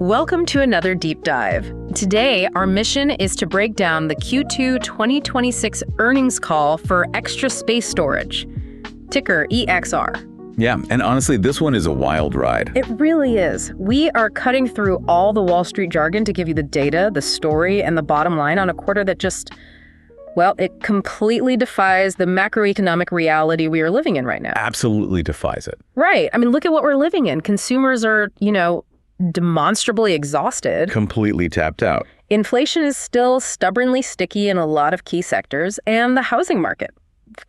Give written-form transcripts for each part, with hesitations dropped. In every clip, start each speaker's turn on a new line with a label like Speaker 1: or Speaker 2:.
Speaker 1: Welcome to another deep dive. Today, our mission is to break down the Q2 2026 earnings call for Extra Space Storage, ticker EXR.
Speaker 2: Yeah, and honestly, this one is a wild ride.
Speaker 1: It really is. We are cutting through all the Wall Street jargon to give you the data, the story, and the bottom line on a quarter that just, well, it completely defies the macroeconomic reality we are living in right now.
Speaker 2: Absolutely defies it.
Speaker 1: Right. I mean, look at what we're living in. Consumers are, demonstrably exhausted.
Speaker 2: Completely tapped out.
Speaker 1: Inflation is still stubbornly sticky in a lot of key sectors, and the housing market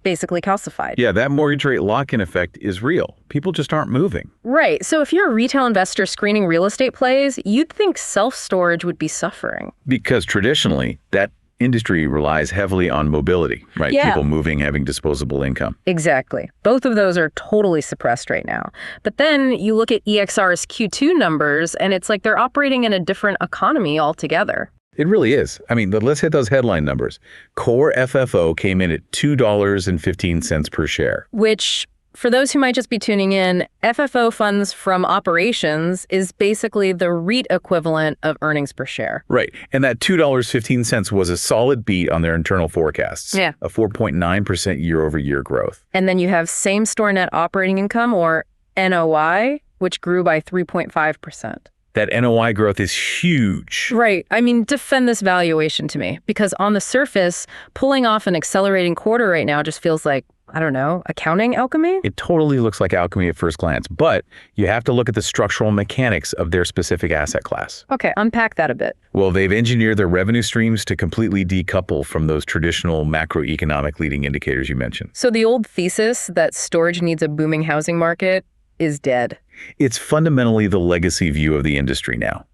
Speaker 1: basically calcified.
Speaker 2: Yeah, that mortgage rate lock-in effect is real. People just aren't moving.
Speaker 1: Right. So if you're a retail investor screening real estate plays, you'd think self-storage would be suffering.
Speaker 2: Because traditionally, that industry relies heavily on mobility, right?
Speaker 1: Yeah.
Speaker 2: People moving, having disposable income.
Speaker 1: Exactly. Both of those are totally suppressed right now. But then you look at EXR's Q2 numbers, and it's like they're operating in a different economy altogether.
Speaker 2: It really is. I mean, let's hit those headline numbers. Core FFO came in at $2.15 per share.
Speaker 1: Which, for those who might just be tuning in, FFO funds from operations is basically the REIT equivalent of earnings per share.
Speaker 2: Right. And that $2.15 was a solid beat on their internal forecasts.
Speaker 1: Yeah.
Speaker 2: A 4.9% year-over-year growth.
Speaker 1: And then you have same-store net operating income, or NOI, which grew by 3.5%.
Speaker 2: That NOI growth is huge.
Speaker 1: Right. I mean, defend this valuation to me, because on the surface, pulling off an accelerating quarter right now just feels like, I don't know, accounting alchemy?
Speaker 2: It totally looks like alchemy at first glance, but you have to look at the structural mechanics of their specific asset class.
Speaker 1: Okay, unpack that a bit.
Speaker 2: Well, they've engineered their revenue streams to completely decouple from those traditional macroeconomic leading indicators you mentioned.
Speaker 1: So the old thesis that storage needs a booming housing market is dead.
Speaker 2: It's fundamentally the legacy view of the industry now.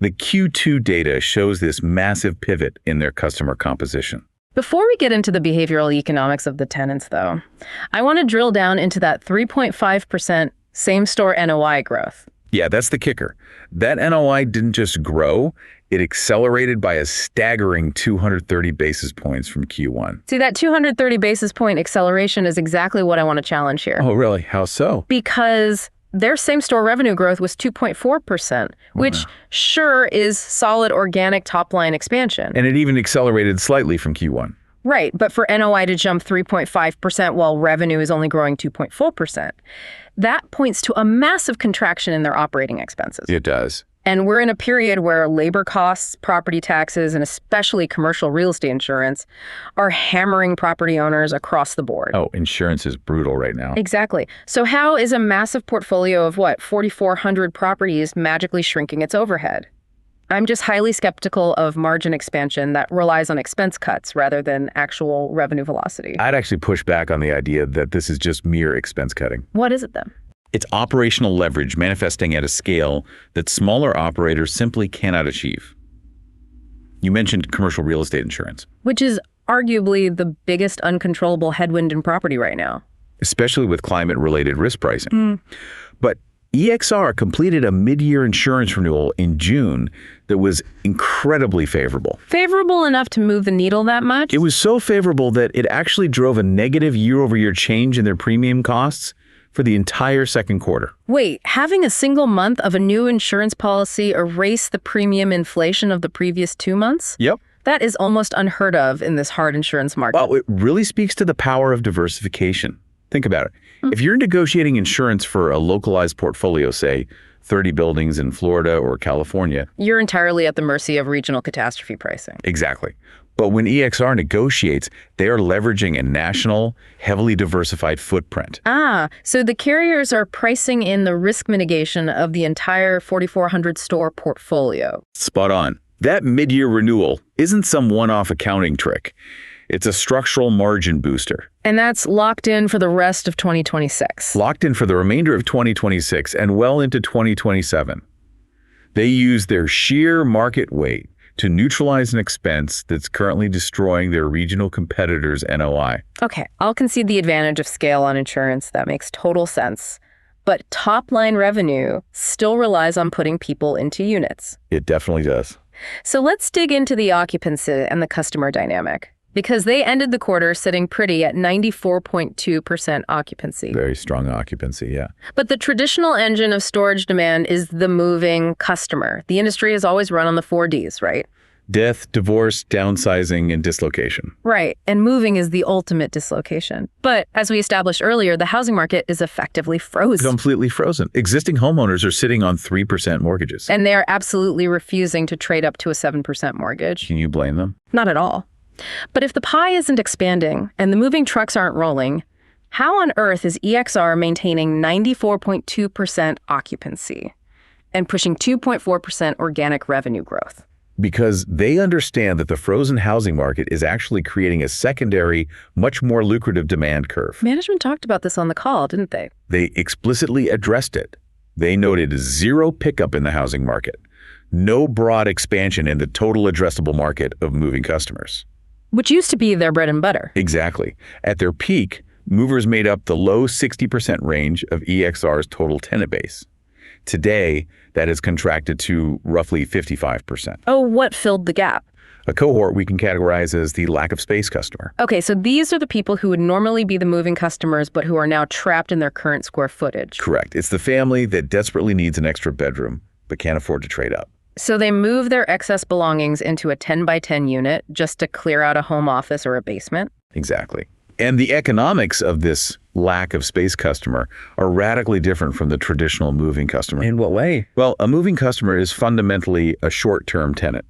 Speaker 2: The Q2 data shows this massive pivot in their customer composition.
Speaker 1: Before we get into the behavioral economics of the tenants, though, I want to drill down into that 3.5% same-store NOI growth.
Speaker 2: Yeah, that's the kicker. That NOI didn't just grow, it accelerated by a staggering 230 basis points from Q1.
Speaker 1: See, that 230 basis point acceleration is exactly what I want to challenge here.
Speaker 2: Oh, really? How so?
Speaker 1: Because their same-store revenue growth was 2.4%, which sure is solid organic top-line expansion.
Speaker 2: And it even accelerated slightly from Q1.
Speaker 1: Right, but for NOI to jump 3.5% while revenue is only growing 2.4%, that points to a massive contraction in their operating expenses.
Speaker 2: It does.
Speaker 1: And we're in a period where labor costs, property taxes, and especially commercial real estate insurance are hammering property owners across the board.
Speaker 2: Oh, insurance is brutal right now.
Speaker 1: Exactly. So how is a massive portfolio of 4,400 properties magically shrinking its overhead? I'm just highly skeptical of margin expansion that relies on expense cuts rather than actual revenue velocity.
Speaker 2: I'd actually push back on the idea that this is just mere expense cutting.
Speaker 1: What is it then?
Speaker 2: It's operational leverage manifesting at a scale that smaller operators simply cannot achieve. You mentioned commercial real estate insurance.
Speaker 1: Which is arguably the biggest uncontrollable headwind in property right now.
Speaker 2: Especially with climate-related risk pricing. But EXR completed a mid-year insurance renewal in June that was incredibly favorable.
Speaker 1: Favorable enough to move the needle that much?
Speaker 2: It was so favorable that it actually drove a negative year-over-year change in their premium costs for the entire second quarter.
Speaker 1: Wait, having a single month of a new insurance policy erase the premium inflation of the previous 2 months?
Speaker 2: Yep.
Speaker 1: That is almost unheard of in this hard insurance market.
Speaker 2: Well, it really speaks to the power of diversification. Think about it. If you're negotiating insurance for a localized portfolio, say 30 buildings in Florida or California,
Speaker 1: you're entirely at the mercy of regional catastrophe pricing.
Speaker 2: Exactly. But when EXR negotiates, they are leveraging a national, heavily diversified footprint.
Speaker 1: So the carriers are pricing in the risk mitigation of the entire 4,400 store portfolio.
Speaker 2: Spot on. That mid-year renewal isn't some one-off accounting trick. It's a structural margin booster.
Speaker 1: And that's locked in for the rest of 2026.
Speaker 2: Locked in for the remainder of 2026 and well into 2027. They use their sheer market weight to neutralize an expense that's currently destroying their regional competitors' NOI.
Speaker 1: Okay, I'll concede the advantage of scale on insurance. That makes total sense. But top-line revenue still relies on putting people into units.
Speaker 2: It definitely does.
Speaker 1: So let's dig into the occupancy and the customer dynamic. because they ended the quarter sitting pretty at 94.2% occupancy.
Speaker 2: Very strong occupancy, yeah.
Speaker 1: But the traditional engine of storage demand is the moving customer. The industry has always run on the 4Ds, right?
Speaker 2: Death, divorce, downsizing, and dislocation.
Speaker 1: Right, and moving is the ultimate dislocation. But as we established earlier, the housing market is effectively frozen.
Speaker 2: Completely frozen. Existing homeowners are sitting on 3% mortgages.
Speaker 1: And they are absolutely refusing to trade up to a 7% mortgage.
Speaker 2: Can you blame them?
Speaker 1: Not at all. But if the pie isn't expanding and the moving trucks aren't rolling, how on earth is EXR maintaining 94.2% occupancy and pushing 2.4% organic revenue growth?
Speaker 2: Because they understand that the frozen housing market is actually creating a secondary, much more lucrative demand curve.
Speaker 1: Management talked about this on the call, didn't they?
Speaker 2: They explicitly addressed it. They noted zero pickup in the housing market, no broad expansion in the total addressable market of moving customers.
Speaker 1: Which used to be their bread and butter.
Speaker 2: Exactly. At their peak, movers made up the low 60% range of EXR's total tenant base. Today, that has contracted to roughly 55%.
Speaker 1: Oh, what filled the gap?
Speaker 2: A cohort we can categorize as the lack of space customer.
Speaker 1: Okay, so these are the people who would normally be the moving customers, but who are now trapped in their current square footage.
Speaker 2: Correct. It's the family that desperately needs an extra bedroom, but can't afford to trade up.
Speaker 1: So they move their excess belongings into a 10 by 10 unit just to clear out a home office or a basement.
Speaker 2: Exactly. And the economics of this lack of space customer are radically different from the traditional moving customer.
Speaker 3: In what way?
Speaker 2: Well, a moving customer is fundamentally a short-term tenant.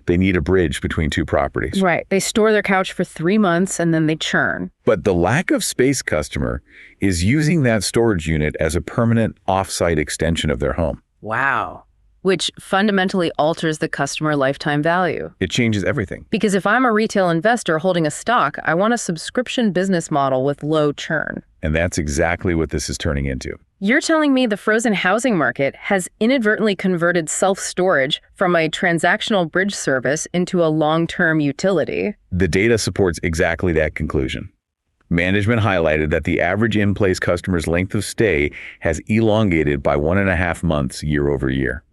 Speaker 2: They need a bridge between two properties.
Speaker 1: Right. They store their couch for 3 months and then they churn.
Speaker 2: But the lack of space customer is using that storage unit as a permanent off-site extension of their home.
Speaker 1: Wow. Which fundamentally alters the customer lifetime value.
Speaker 2: It changes everything.
Speaker 1: Because if I'm a retail investor holding a stock, I want a subscription business model with low churn.
Speaker 2: And that's exactly what this is turning into.
Speaker 1: You're telling me the frozen housing market has inadvertently converted self-storage from a transactional bridge service into a long-term utility?
Speaker 2: The data supports exactly that conclusion. Management highlighted that the average in-place customer's length of stay has elongated by 1.5 months year over year.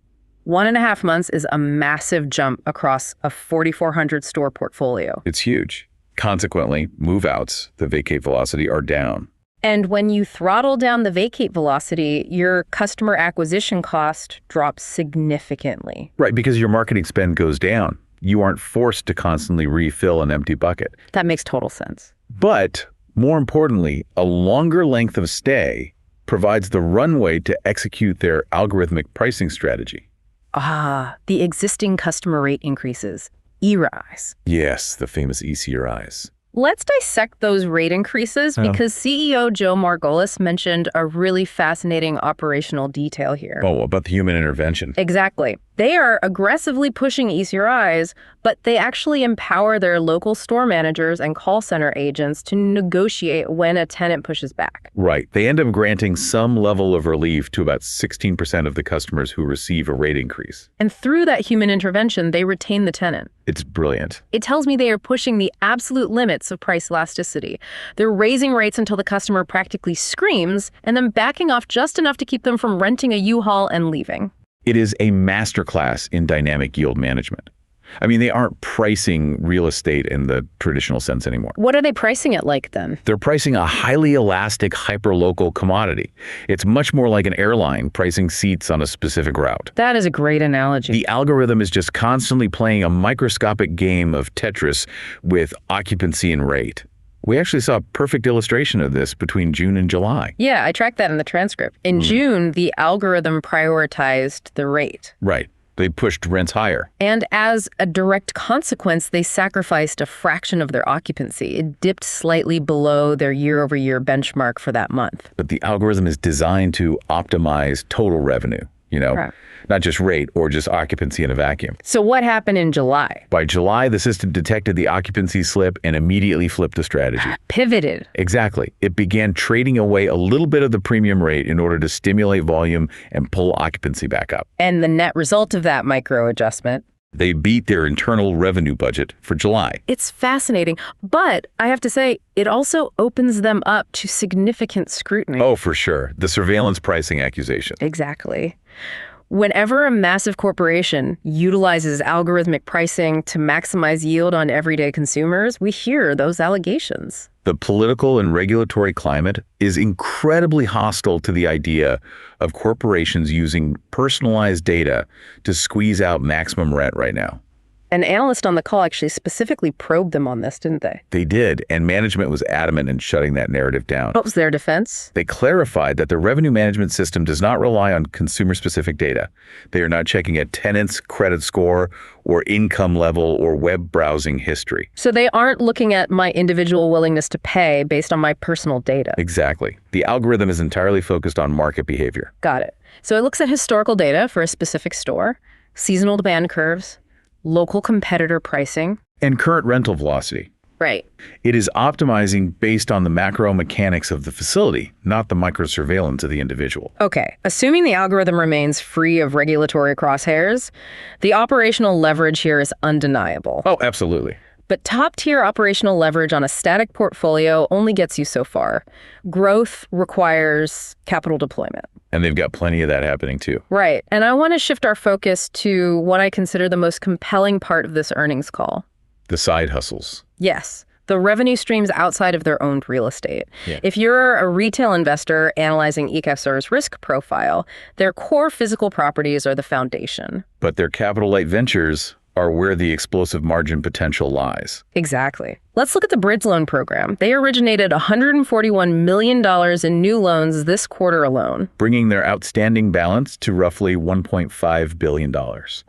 Speaker 1: 1.5 months is a massive jump across a 4,400 store portfolio.
Speaker 2: It's huge. Consequently, move-outs, the vacate velocity, are down.
Speaker 1: And when you throttle down the vacate velocity, your customer acquisition cost drops significantly.
Speaker 2: Right, because your marketing spend goes down. You aren't forced to constantly refill an empty bucket.
Speaker 1: That makes total sense.
Speaker 2: But, more importantly, a longer length of stay provides the runway to execute their algorithmic pricing strategy.
Speaker 1: Ah, the existing customer rate increases, ERISE.
Speaker 2: Yes, the famous ECRIs.
Speaker 1: Let's dissect those rate increases because CEO Joe Margolis mentioned a really fascinating operational detail here.
Speaker 2: Oh, about the human intervention.
Speaker 1: Exactly. They are aggressively pushing ECRIs, but they actually empower their local store managers and call center agents to negotiate when a tenant pushes back.
Speaker 2: Right. They end up granting some level of relief to about 16% of the customers who receive a rate increase.
Speaker 1: And through that human intervention, they retain the tenant.
Speaker 2: It's brilliant.
Speaker 1: It tells me they are pushing the absolute limits of price elasticity. They're raising rates until the customer practically screams and then backing off just enough to keep them from renting a U-Haul and leaving.
Speaker 2: It is a masterclass in dynamic yield management. I mean, they aren't pricing real estate in the traditional sense anymore.
Speaker 1: What are they pricing it like then?
Speaker 2: They're pricing a highly elastic, hyperlocal commodity. It's much more like an airline pricing seats on a specific route.
Speaker 1: That is a great analogy.
Speaker 2: The algorithm is just constantly playing a microscopic game of Tetris with occupancy and rate. We actually saw a perfect illustration of this between June and July.
Speaker 1: Yeah, I tracked that in the transcript. In June, the algorithm prioritized the rate.
Speaker 2: Right. They pushed rents higher.
Speaker 1: And as a direct consequence, they sacrificed a fraction of their occupancy. It dipped slightly below their year-over-year benchmark for that month.
Speaker 2: But the algorithm is designed to optimize total revenue,
Speaker 1: Right.
Speaker 2: Not just rate or just occupancy in a vacuum.
Speaker 1: So what happened in July?
Speaker 2: By July, the system detected the occupancy slip and immediately flipped the strategy.
Speaker 1: Pivoted.
Speaker 2: Exactly. It began trading away a little bit of the premium rate in order to stimulate volume and pull occupancy back up.
Speaker 1: And the net result of that micro adjustment?
Speaker 2: They beat their internal revenue budget for July.
Speaker 1: It's fascinating, but I have to say, it also opens them up to significant scrutiny.
Speaker 2: Oh, for sure. The surveillance pricing accusation.
Speaker 1: Exactly. Whenever a massive corporation utilizes algorithmic pricing to maximize yield on everyday consumers, we hear those allegations.
Speaker 2: The political and regulatory climate is incredibly hostile to the idea of corporations using personalized data to squeeze out maximum rent right now.
Speaker 1: An analyst on the call actually specifically probed them on this, didn't they?
Speaker 2: They did, and management was adamant in shutting that narrative down.
Speaker 1: What was their defense?
Speaker 2: They clarified that the revenue management system does not rely on consumer-specific data. They are not checking a tenant's credit score or income level or web browsing history.
Speaker 1: So they aren't looking at my individual willingness to pay based on my personal data.
Speaker 2: Exactly. The algorithm is entirely focused on market behavior.
Speaker 1: Got it. So it looks at historical data for a specific store, seasonal demand curves, local competitor pricing,
Speaker 2: And current rental velocity.
Speaker 1: right?
Speaker 2: It is optimizing based on the macro mechanics of the facility, not the microsurveillance of the individual.
Speaker 1: Okay, assuming the algorithm remains free of regulatory crosshairs, the operational leverage here is undeniable.
Speaker 2: Oh, absolutely.
Speaker 1: But top-tier operational leverage on a static portfolio only gets you so far. Growth requires capital deployment.
Speaker 2: And they've got plenty of that happening too.
Speaker 1: Right, and I want to shift our focus to what I consider the most compelling part of this earnings call.
Speaker 2: The side hustles.
Speaker 1: Yes, the revenue streams outside of their owned real estate.
Speaker 2: Yeah.
Speaker 1: If you're a retail investor analyzing EXR's risk profile, their core physical properties are the foundation.
Speaker 2: But their capital-light ventures are where the explosive margin potential lies.
Speaker 1: Exactly. Let's look at the bridge loan program. They originated $141 million in new loans this quarter alone.
Speaker 2: Bringing their outstanding balance to roughly $1.5 billion.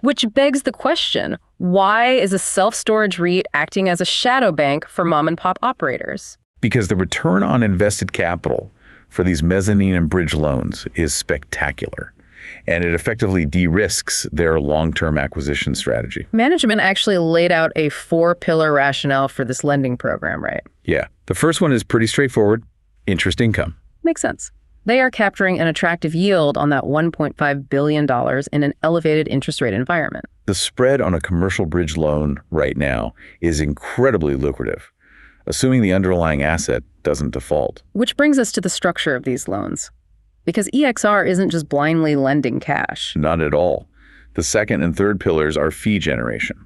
Speaker 1: Which begs the question, why is a self-storage REIT acting as a shadow bank for mom-and-pop operators?
Speaker 2: Because the return on invested capital for these mezzanine and bridge loans is spectacular. And it effectively de-risks their long-term acquisition strategy.
Speaker 1: Management actually laid out a 4-pillar rationale for this lending program, right?
Speaker 2: Yeah. The first one is pretty straightforward. Interest income.
Speaker 1: Makes sense. They are capturing an attractive yield on that $1.5 billion in an elevated interest rate environment.
Speaker 2: The spread on a commercial bridge loan right now is incredibly lucrative, assuming the underlying asset doesn't default.
Speaker 1: Which brings us to the structure of these loans. Because EXR isn't just blindly lending cash.
Speaker 2: Not at all. The second and third pillars are fee generation.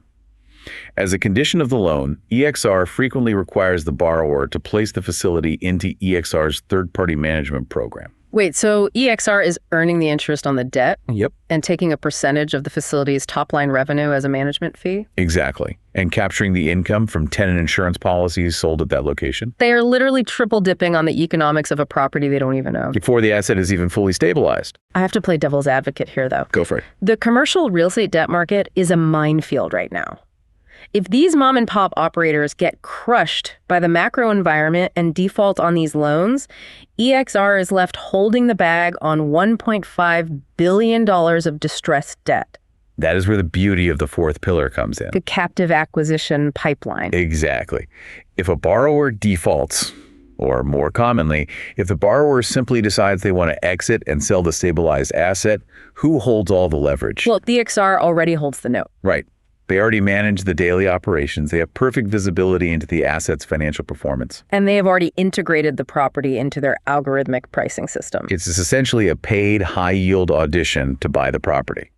Speaker 2: As a condition of the loan, EXR frequently requires the borrower to place the facility into EXR's third-party management program.
Speaker 1: Wait, so EXR is earning the interest on the debt?
Speaker 2: Yep.
Speaker 1: And taking a percentage of the facility's top-line revenue as a management fee?
Speaker 2: Exactly. And capturing the income from tenant insurance policies sold at that location.
Speaker 1: They are literally triple dipping on the economics of a property they don't even own.
Speaker 2: Before the asset is even fully stabilized.
Speaker 1: I have to play devil's advocate here, though.
Speaker 2: Go for it.
Speaker 1: The commercial real estate debt market is a minefield right now. If these mom and pop operators get crushed by the macro environment and default on these loans, EXR is left holding the bag on $1.5 billion of distressed debt.
Speaker 2: That is where the beauty of the fourth pillar comes in.
Speaker 1: The captive acquisition pipeline.
Speaker 2: Exactly. If a borrower defaults, or more commonly, if the borrower simply decides they want to exit and sell the stabilized asset, who holds all the leverage?
Speaker 1: Well, EXR already holds the note.
Speaker 2: Right. They already manage the daily operations. They have perfect visibility into the asset's financial performance.
Speaker 1: And they have already integrated the property into their algorithmic pricing system.
Speaker 2: It's essentially a paid high-yield audition to buy the property.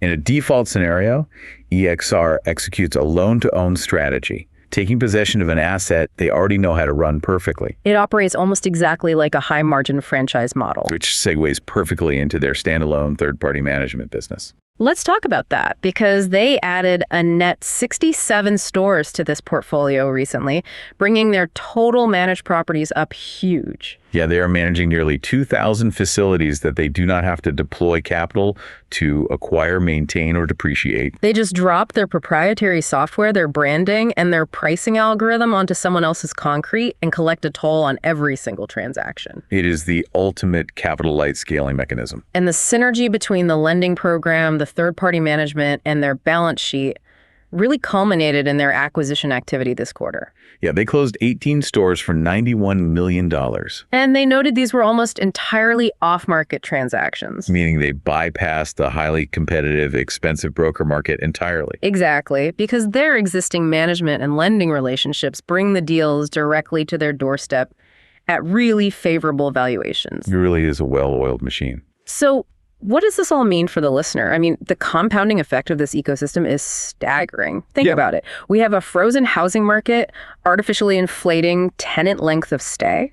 Speaker 2: In a default scenario, EXR executes a loan-to-own strategy, taking possession of an asset they already know how to run perfectly.
Speaker 1: It operates almost exactly like a high-margin franchise model.
Speaker 2: Which segues perfectly into their standalone third-party management business.
Speaker 1: Let's talk about that, because they added a net 67 stores to this portfolio recently, bringing their total managed properties up huge.
Speaker 2: Yeah, they are managing nearly 2,000 facilities that they do not have to deploy capital to acquire, maintain, or depreciate.
Speaker 1: They just drop their proprietary software, their branding, and their pricing algorithm onto someone else's concrete and collect a toll on every single transaction.
Speaker 2: It is the ultimate capital-light scaling mechanism.
Speaker 1: And the synergy between the lending program, the third-party management, and their balance sheet really culminated in their acquisition activity this quarter.
Speaker 2: Yeah, they closed 18 stores for $91 million.
Speaker 1: And they noted these were almost entirely off-market transactions.
Speaker 2: Meaning they bypassed the highly competitive, expensive broker market entirely.
Speaker 1: Exactly, because their existing management and lending relationships bring the deals directly to their doorstep at really favorable valuations.
Speaker 2: It really is a well-oiled machine.
Speaker 1: So What does this all mean for the listener? I mean, the compounding effect of this ecosystem is staggering. Think about it. We have a frozen housing market artificially inflating tenant length of stay.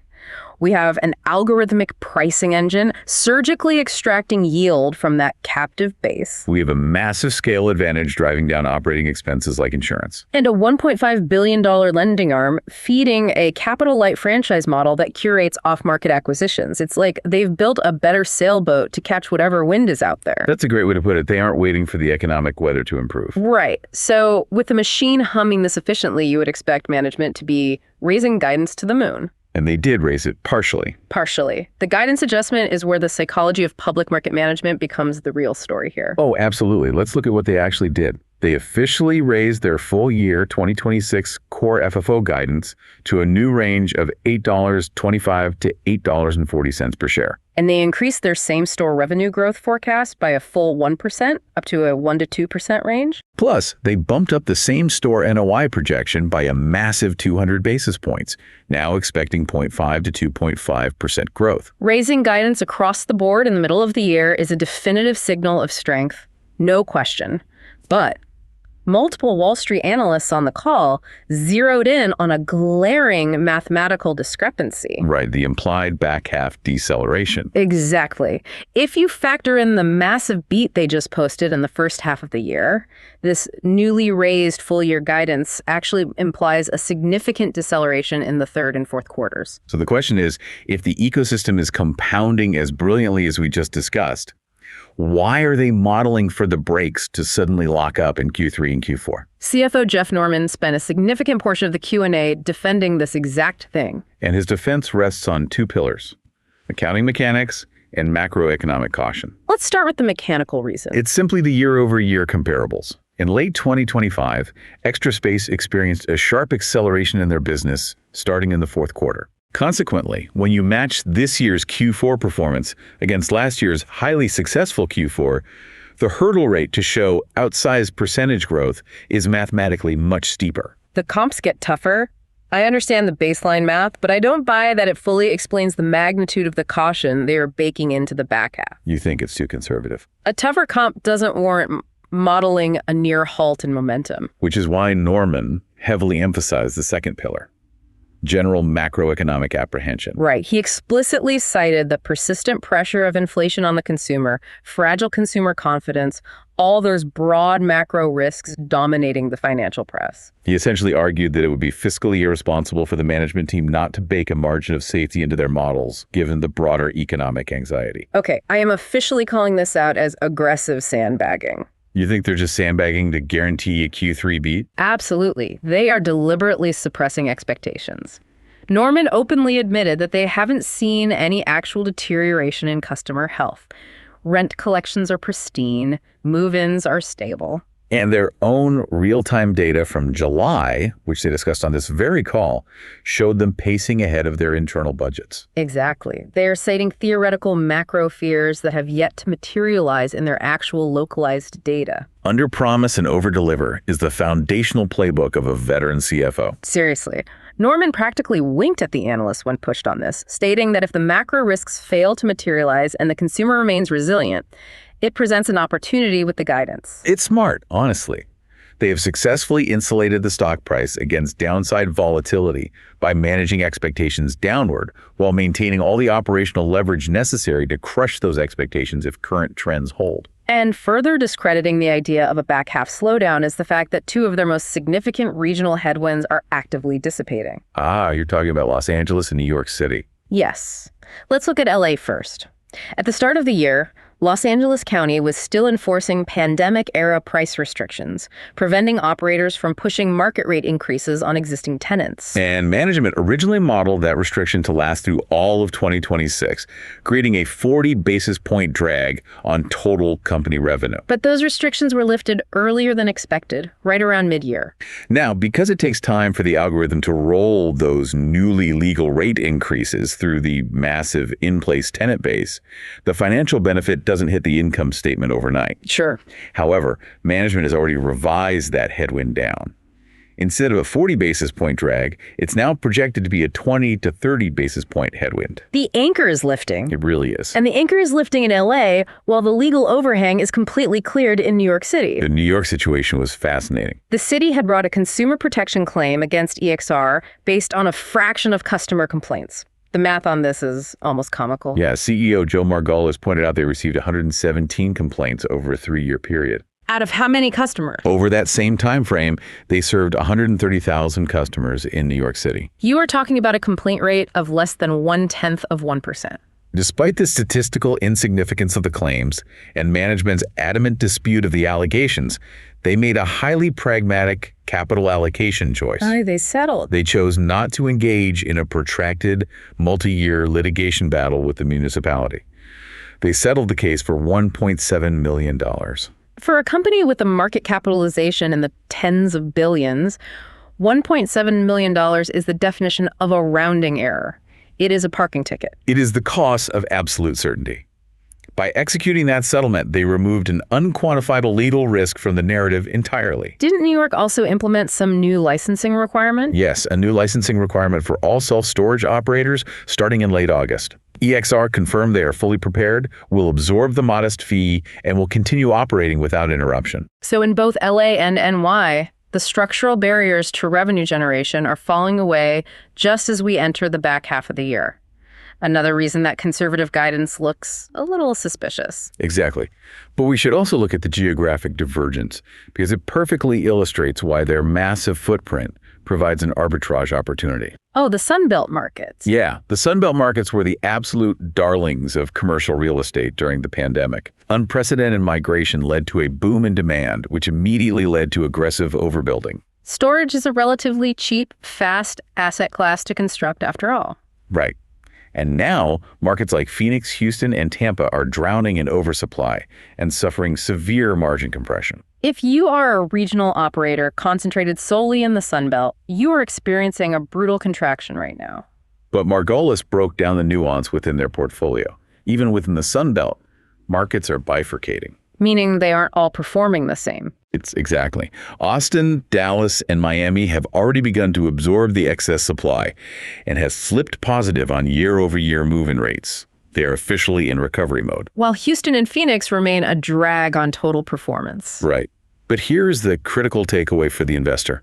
Speaker 1: We have an algorithmic pricing engine surgically extracting yield from that captive base.
Speaker 2: We have a massive scale advantage driving down operating expenses like insurance.
Speaker 1: And a $1.5 billion lending arm feeding a capital-light franchise model that curates off-market acquisitions. It's like they've built a better sailboat to catch whatever wind is out there.
Speaker 2: That's a great way to put it. They aren't waiting for the economic weather to improve.
Speaker 1: Right. So with the machine humming this efficiently, you would expect management to be raising guidance to the moon.
Speaker 2: And they did raise it partially.
Speaker 1: Partially. The guidance adjustment is where the psychology of public market management becomes the real story here.
Speaker 2: Oh, absolutely. Let's look at what they actually did. They officially raised their full year 2026 core FFO guidance to a new range of $8.25 to $8.40 per share.
Speaker 1: And they increased their same-store revenue growth forecast by a full 1%, up to a 1% to 2% range.
Speaker 2: Plus, they bumped up the same-store NOI projection by a massive 200 basis points, now expecting 0.5 to 2.5% growth.
Speaker 1: Raising guidance across the board in the middle of the year is a definitive signal of strength, no question. But multiple Wall Street analysts on the call zeroed in on a glaring mathematical discrepancy.
Speaker 2: Right, the implied back half deceleration.
Speaker 1: Exactly. If you factor in the massive beat they just posted in the first half of the year, this newly raised full-year guidance actually implies a significant deceleration in the third and fourth quarters.
Speaker 2: So the question is, if the ecosystem is compounding as brilliantly as we just discussed, why are they modeling for the brakes to suddenly lock up in Q3 and Q4?
Speaker 1: CFO Jeff Norman spent a significant portion of the Q&A defending this exact thing.
Speaker 2: And his defense rests on two pillars: accounting mechanics and macroeconomic caution.
Speaker 1: Let's start with the mechanical reason.
Speaker 2: It's simply the year-over-year comparables. In late 2025, Extra Space experienced a sharp acceleration in their business starting in the fourth quarter. Consequently, when you match this year's Q4 performance against last year's highly successful Q4, the hurdle rate to show outsized percentage growth is mathematically much steeper.
Speaker 1: The comps get tougher. I understand the baseline math, but I don't buy that it fully explains the magnitude of the caution they are baking into the back half.
Speaker 2: You think it's too conservative?
Speaker 1: A tougher comp doesn't warrant modeling a near halt in momentum.
Speaker 2: Which is why Norman heavily emphasized the second pillar: general macroeconomic apprehension.
Speaker 1: Right. He explicitly cited the persistent pressure of inflation on the consumer, fragile consumer confidence, all those broad macro risks dominating the financial press.
Speaker 2: He essentially argued that it would be fiscally irresponsible for the management team not to bake a margin of safety into their models, given the broader economic anxiety.
Speaker 1: Okay, I am officially calling this out as aggressive sandbagging.
Speaker 2: You think they're just sandbagging to guarantee a Q3 beat?
Speaker 1: Absolutely. They are deliberately suppressing expectations. Norman openly admitted that they haven't seen any actual deterioration in customer health. Rent collections are pristine, move-ins are stable.
Speaker 2: And their own real-time data from July, which they discussed on this very call, showed them pacing ahead of their internal budgets.
Speaker 1: Exactly. They are citing theoretical macro fears that have yet to materialize in their actual localized data.
Speaker 2: Under-promise and over-deliver is the foundational playbook of a veteran CFO.
Speaker 1: Seriously. Norman practically winked at the analysts when pushed on this, stating that if the macro risks fail to materialize and the consumer remains resilient, it presents an opportunity with the guidance.
Speaker 2: It's smart, honestly. They have successfully insulated the stock price against downside volatility by managing expectations downward while maintaining all the operational leverage necessary to crush those expectations if current trends hold.
Speaker 1: And further discrediting the idea of a back half slowdown is the fact that two of their most significant regional headwinds are actively dissipating.
Speaker 2: Ah, you're talking about Los Angeles and New York City.
Speaker 1: Yes. Let's look at LA first. At the start of the year, Los Angeles County was still enforcing pandemic-era price restrictions, preventing operators from pushing market rate increases on existing tenants.
Speaker 2: And management originally modeled that restriction to last through all of 2026, creating a 40 basis point drag on total company revenue.
Speaker 1: But those restrictions were lifted earlier than expected, right around mid-year.
Speaker 2: Now, because it takes time for the algorithm to roll those newly legal rate increases through the massive in-place tenant base, the financial benefit doesn't hit the income statement overnight.
Speaker 1: Sure.
Speaker 2: However, management has already revised that headwind down. Instead of a 40 basis point drag, it's now projected to be a 20 to 30 basis point headwind.
Speaker 1: The anchor is lifting.
Speaker 2: It really is.
Speaker 1: And the anchor is lifting in LA while the legal overhang is completely cleared in New York City.
Speaker 2: The New York situation was fascinating.
Speaker 1: The city had brought a consumer protection claim against EXR based on a fraction of customer complaints. The math on this is almost comical.
Speaker 2: Yeah, CEO Joe Margolis pointed out they received 117 complaints over a 3-year period.
Speaker 1: Out of how many customers?
Speaker 2: Over that same time frame, they served 130,000 customers in New York City.
Speaker 1: You are talking about a complaint rate of less than 0.1%.
Speaker 2: Despite the statistical insignificance of the claims and management's adamant dispute of the allegations, they made a highly pragmatic capital allocation choice.
Speaker 1: They settled.
Speaker 2: They chose not to engage in a protracted, multi-year litigation battle with the municipality. They settled the case for $1.7 million.
Speaker 1: For a company with a market capitalization in the tens of billions, $1.7 million is the definition of a rounding error. It is a parking ticket.
Speaker 2: It is the cost of absolute certainty. By executing that settlement, they removed an unquantifiable legal risk from the narrative entirely.
Speaker 1: Didn't New York also implement some new licensing requirement?
Speaker 2: Yes, a new licensing requirement for all self-storage operators starting in late August. EXR confirmed they are fully prepared, will absorb the modest fee, and will continue operating without interruption.
Speaker 1: So in both LA and NY, the structural barriers to revenue generation are falling away just as we enter the back half of the year. Another reason that conservative guidance looks a little suspicious.
Speaker 2: Exactly. But we should also look at the geographic divergence because it perfectly illustrates why their massive footprint provides an arbitrage opportunity.
Speaker 1: Oh, the Sunbelt markets.
Speaker 2: Yeah, the Sunbelt markets were the absolute darlings of commercial real estate during the pandemic. Unprecedented migration led to a boom in demand, which immediately led to aggressive overbuilding.
Speaker 1: Storage is a relatively cheap, fast asset class to construct after all.
Speaker 2: Right. And now, markets like Phoenix, Houston, and Tampa are drowning in oversupply and suffering severe margin compression.
Speaker 1: If you are a regional operator concentrated solely in the Sunbelt, you are experiencing a brutal contraction right now.
Speaker 2: But Margolis broke down the nuance within their portfolio. Even within the Sunbelt, markets are bifurcating.
Speaker 1: Meaning they aren't all performing the same.
Speaker 2: It's exactly. Austin, Dallas, and Miami have already begun to absorb the excess supply and have flipped positive on year-over-year move-in rates. They are officially in recovery mode.
Speaker 1: While Houston and Phoenix remain a drag on total performance.
Speaker 2: Right. But here's the critical takeaway for the investor.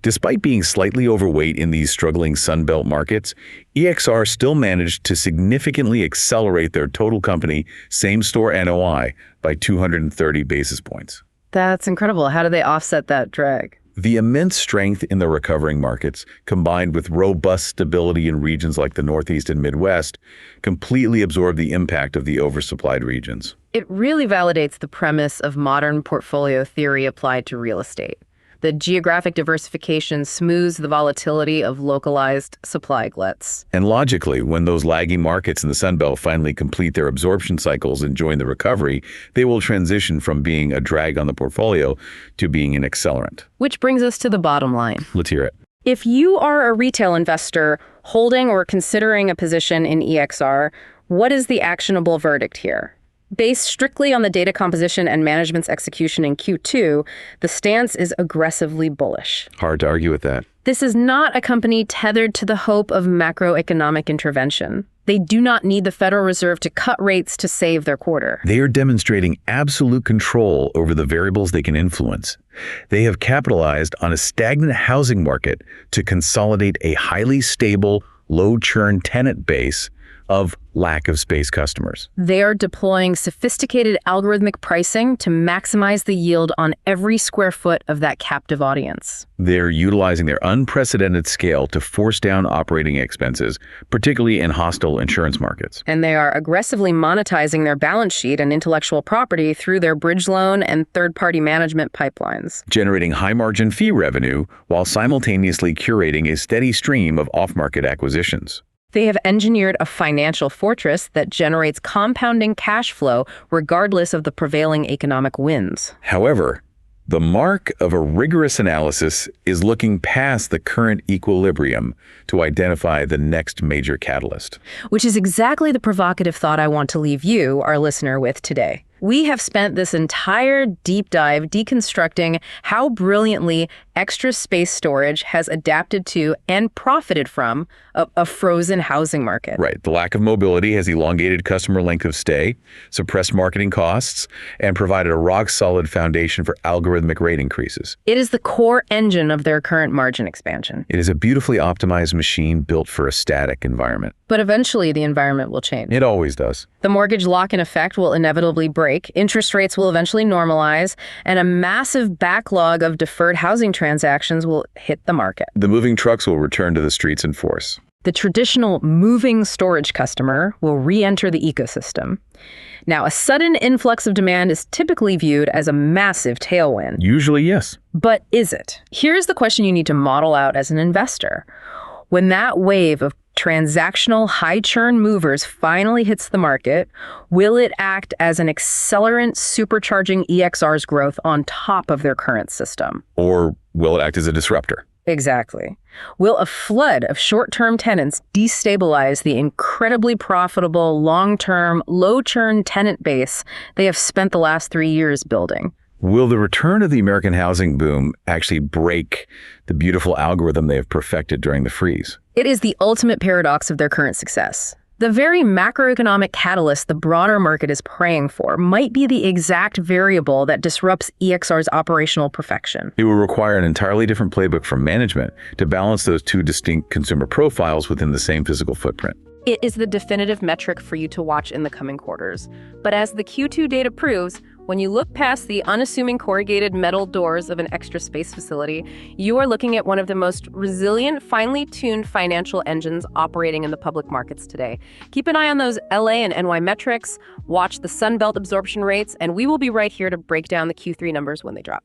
Speaker 2: Despite being slightly overweight in these struggling Sunbelt markets, EXR still managed to significantly accelerate their total company same-store NOI by 230 basis points.
Speaker 1: That's incredible. How do they offset that drag?
Speaker 2: The immense strength in the recovering markets, combined with robust stability in regions like the Northeast and Midwest, completely absorbed the impact of the oversupplied regions.
Speaker 1: It really validates the premise of modern portfolio theory applied to real estate. The geographic diversification smooths the volatility of localized supply gluts.
Speaker 2: And logically, when those lagging markets in the Sunbelt finally complete their absorption cycles and join the recovery, they will transition from being a drag on the portfolio to being an accelerant.
Speaker 1: Which brings us to the bottom line.
Speaker 2: Let's hear it.
Speaker 1: If you are a retail investor holding or considering a position in EXR, what is the actionable verdict here? Based strictly on the data composition and management's execution in Q2, the stance is aggressively bullish.
Speaker 2: Hard to argue with that.
Speaker 1: This is not a company tethered to the hope of macroeconomic intervention. They do not need the Federal Reserve to cut rates to save their quarter.
Speaker 2: They are demonstrating absolute control over the variables they can influence. They have capitalized on a stagnant housing market to consolidate a highly stable, low-churn tenant base of lack of space customers.
Speaker 1: They are deploying sophisticated algorithmic pricing to maximize the yield on every square foot of that captive audience.
Speaker 2: They're utilizing their unprecedented scale to force down operating expenses, particularly in hostile insurance markets.
Speaker 1: And they are aggressively monetizing their balance sheet and intellectual property through their bridge loan and third-party management pipelines,
Speaker 2: generating high-margin fee revenue while simultaneously curating a steady stream of off-market acquisitions.
Speaker 1: They have engineered a financial fortress that generates compounding cash flow regardless of the prevailing economic winds.
Speaker 2: However, the mark of a rigorous analysis is looking past the current equilibrium to identify the next major catalyst.
Speaker 1: Which is exactly the provocative thought I want to leave you, our listener, with today. We have spent this entire deep dive deconstructing how brilliantly extra space storage has adapted to and profited from a frozen housing market.
Speaker 2: Right. The lack of mobility has elongated customer length of stay, suppressed marketing costs, and provided a rock-solid foundation for algorithmic rate increases.
Speaker 1: It is the core engine of their current margin expansion.
Speaker 2: It is a beautifully optimized machine built for a static environment.
Speaker 1: But eventually, the environment will change.
Speaker 2: It always does.
Speaker 1: The mortgage lock-in effect will inevitably break, interest rates will eventually normalize, and a massive backlog of deferred housing transactions will hit the market.
Speaker 2: The moving trucks will return to the streets in force.
Speaker 1: The traditional moving storage customer will re-enter the ecosystem. Now, a sudden influx of demand is typically viewed as a massive tailwind.
Speaker 2: Usually, yes.
Speaker 1: But is it? Here's the question you need to model out as an investor. When that wave of transactional high-churn movers finally hits the market, will it act as an accelerant supercharging EXR's growth on top of their current system?
Speaker 2: Or will it act as a disruptor?
Speaker 1: Exactly. Will a flood of short-term tenants destabilize the incredibly profitable, long-term, low-churn tenant base they have spent the last 3 years building?
Speaker 2: Will the return of the American housing boom actually break the beautiful algorithm they have perfected during the freeze?
Speaker 1: It is the ultimate paradox of their current success. The very macroeconomic catalyst the broader market is praying for might be the exact variable that disrupts EXR's operational perfection.
Speaker 2: It will require an entirely different playbook from management to balance those two distinct consumer profiles within the same physical footprint.
Speaker 1: It is the definitive metric for you to watch in the coming quarters. But as the Q2 data proves, when you look past the unassuming corrugated metal doors of an extra space facility, you are looking at one of the most resilient, finely tuned financial engines operating in the public markets today. Keep an eye on those LA and NY metrics, watch the Sunbelt absorption rates, and we will be right here to break down the Q3 numbers when they drop.